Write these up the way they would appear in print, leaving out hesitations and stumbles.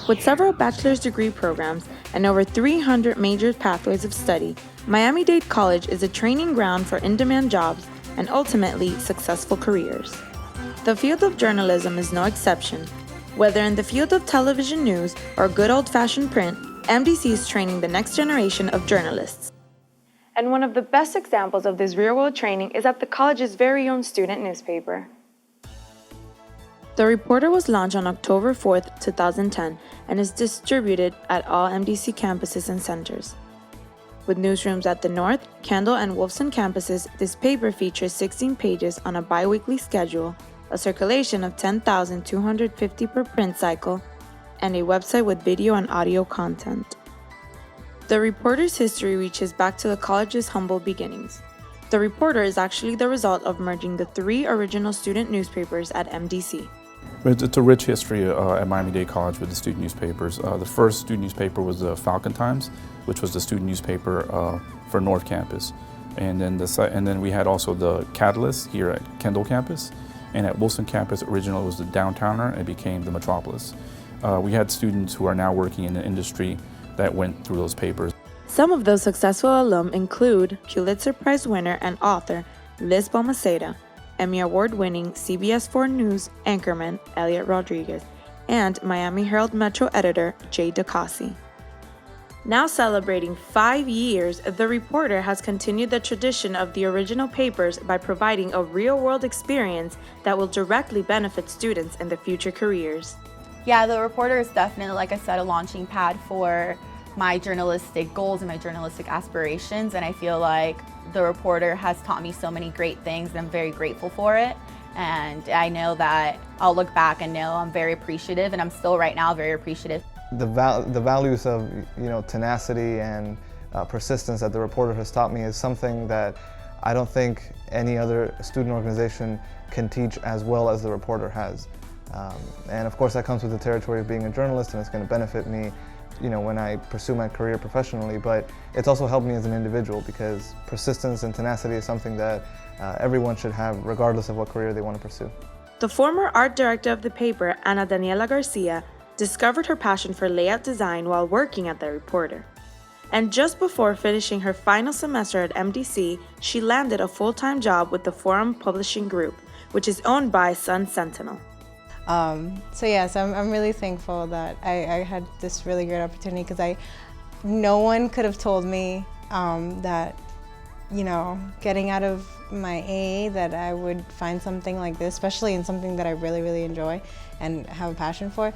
With several bachelor's degree programs and over 300 major pathways of study, Miami-Dade College is a training ground for in-demand jobs and ultimately successful careers. The field of journalism is no exception. Whether in the field of television news or good old-fashioned print, MDC is training the next generation of journalists. And one of the best examples of this real-world training is at the college's very own student newspaper. The Reporter was launched on October 4, 2010, and is distributed at all MDC campuses and centers. With newsrooms at the North, Kendall, and Wolfson campuses, this paper features 16 pages on a bi-weekly schedule, a circulation of 10,250 per print cycle, and a website with video and audio content. The Reporter's history reaches back to the college's humble beginnings. The Reporter is actually the result of merging the 3 original student newspapers at MDC. It's a rich history at Miami-Dade College with the student newspapers. The first student newspaper was the Falcon Times, which was the student newspaper for North Campus. And then we had also the Catalyst here at Kendall Campus. And at Wilson Campus, originally it was the Downtowner, and it became the Metropolis. We had students who are now working in the industry that went through those papers. Some of those successful alum include Pulitzer Prize winner and author Liz Balmaceda, Emmy Award-winning CBS 4 News anchorman Elliot Rodriguez, and Miami Herald Metro editor Jay DeCassi. Now celebrating 5 years, The Reporter has continued the tradition of the original papers by providing a real-world experience that will directly benefit students in their future careers. Yeah, The Reporter is definitely, like I said, a launching pad for my journalistic goals and my journalistic aspirations, and I feel like The Reporter has taught me so many great things, and I'm very grateful for it. And I know that I'll look back and know I'm very appreciative, and I'm still right now very appreciative. The values of tenacity and persistence that The Reporter has taught me is something that I don't think any other student organization can teach as well as The Reporter has. And of course that comes with the territory of being a journalist, and it's going to benefit me when I pursue my career professionally, but it's also helped me as an individual because persistence and tenacity is something that everyone should have regardless of what career they want to pursue. The former art director of the paper, Ana Daniela Garcia, discovered her passion for layout design while working at The Reporter. And just before finishing her final semester at MDC, she landed a full-time job with the Forum Publishing Group, which is owned by Sun Sentinel. So yes, I'm really thankful that I had this really great opportunity because no one could have told me that, getting out of my AA that I would find something like this, especially in something that I really, really enjoy and have a passion for.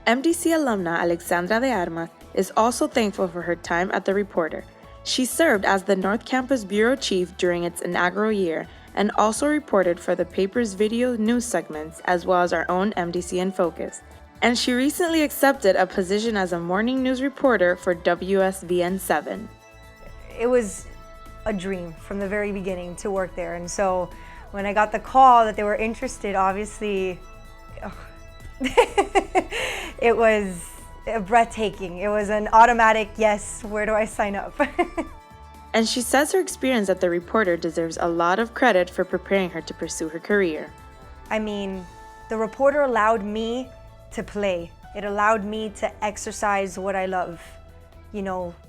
MDC alumna Alexandra de Armas is also thankful for her time at The Reporter. She served as the North Campus Bureau Chief during its inaugural year and also reported for the paper's video news segments as well as our own MDC in Focus. And she recently accepted a position as a morning news reporter for WSVN 7. It was a dream from the very beginning to work there, and so when I got the call that they were interested, obviously, it was breathtaking. It was an automatic yes, where do I sign up? And she says her experience at The Reporter deserves a lot of credit for preparing her to pursue her career. I mean, The Reporter allowed me to play. It allowed me to exercise what I love.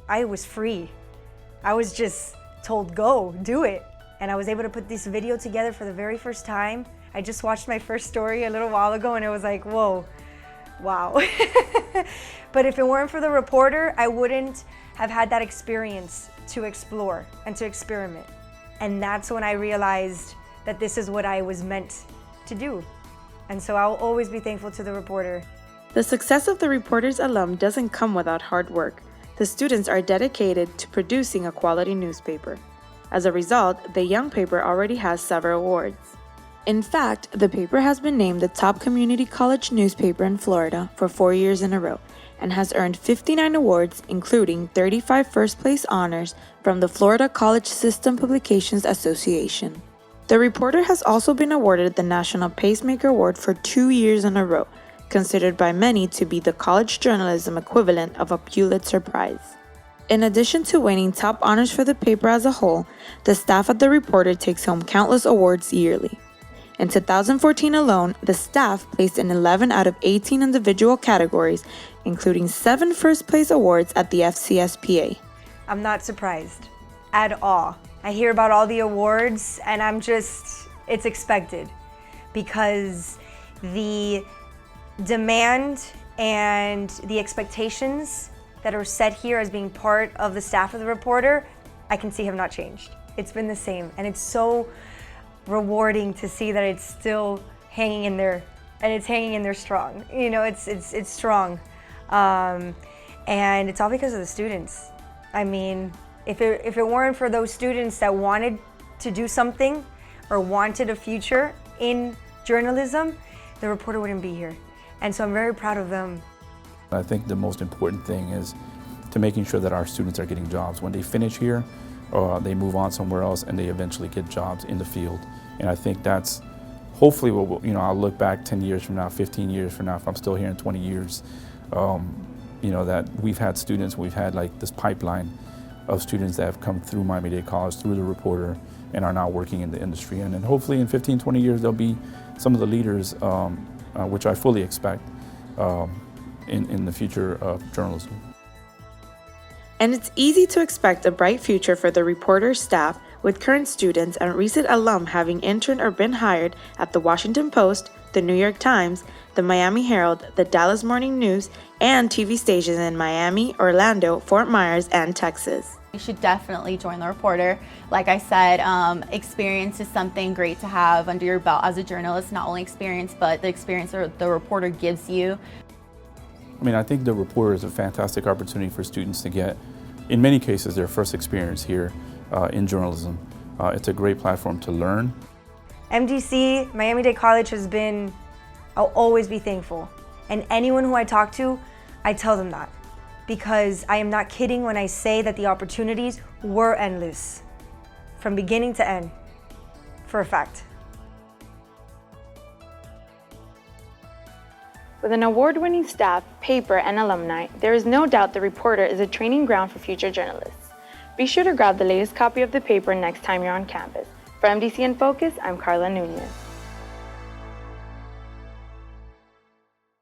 I was free. I was just told, go, do it. And I was able to put this video together for the very first time. I just watched my first story a little while ago and it was like, whoa, wow. But if it weren't for The Reporter, I wouldn't have had that experience to explore and to experiment. And that's when I realized that this is what I was meant to do. And so I'll always be thankful to The Reporter. The success of The Reporter's alum doesn't come without hard work. The students are dedicated to producing a quality newspaper. As a result, the young paper already has several awards. In fact, the paper has been named the top community college newspaper in Florida for 4 years in a row and has earned 59 awards, including 35 first-place honors from the Florida College System Publications Association. The Reporter has also been awarded the National Pacemaker Award for 2 years in a row, considered by many to be the college journalism equivalent of a Pulitzer Prize. In addition to winning top honors for the paper as a whole, the staff at The Reporter takes home countless awards yearly. In 2014 alone, the staff placed in 11 out of 18 individual categories, including 7 first-place awards at the FCSPA. I'm not surprised at all. I hear about all the awards and it's expected because the demand and the expectations that are set here as being part of the staff of the Reporter, I can see have not changed. It's been the same, and it's so rewarding to see that it's still hanging in there, and it's hanging in there strong. You know, it's strong, and it's all because of the students. I mean, if it weren't for those students that wanted to do something or wanted a future in journalism, the Reporter wouldn't be here. And so I'm very proud of them. I think the most important thing is to making sure that our students are getting jobs. When they finish here, they move on somewhere else and they eventually get jobs in the field. And I think that's hopefully what, I'll look back 10 years from now, 15 years from now, if I'm still here in 20 years, that we've had students, we've had like this pipeline of students that have come through Miami-Dade College, through the Reporter, and are now working in the industry. And then hopefully in 15, 20 years, there'll be some of the leaders, which I fully expect in the future of journalism. And it's easy to expect a bright future for the Reporter staff, with current students and recent alum having interned or been hired at the Washington Post, the New York Times, the Miami Herald, the Dallas Morning News, and TV stations in Miami, Orlando, Fort Myers, and Texas. You should definitely join the Reporter. Like I said, experience is something great to have under your belt as a journalist. Not only experience, but the experience that the Reporter gives you. I mean, I think the Reporter is a fantastic opportunity for students to get, in many cases, their first experience here in journalism. It's a great platform to learn. MDC, Miami-Dade College I'll always be thankful. And anyone who I talk to, I tell them that. Because I am not kidding when I say that the opportunities were endless, from beginning to end, for a fact. With an award-winning staff, paper, and alumni, there is no doubt the Reporter is a training ground for future journalists. Be sure to grab the latest copy of the paper next time you're on campus. For MDC in Focus, I'm Carla Nunez.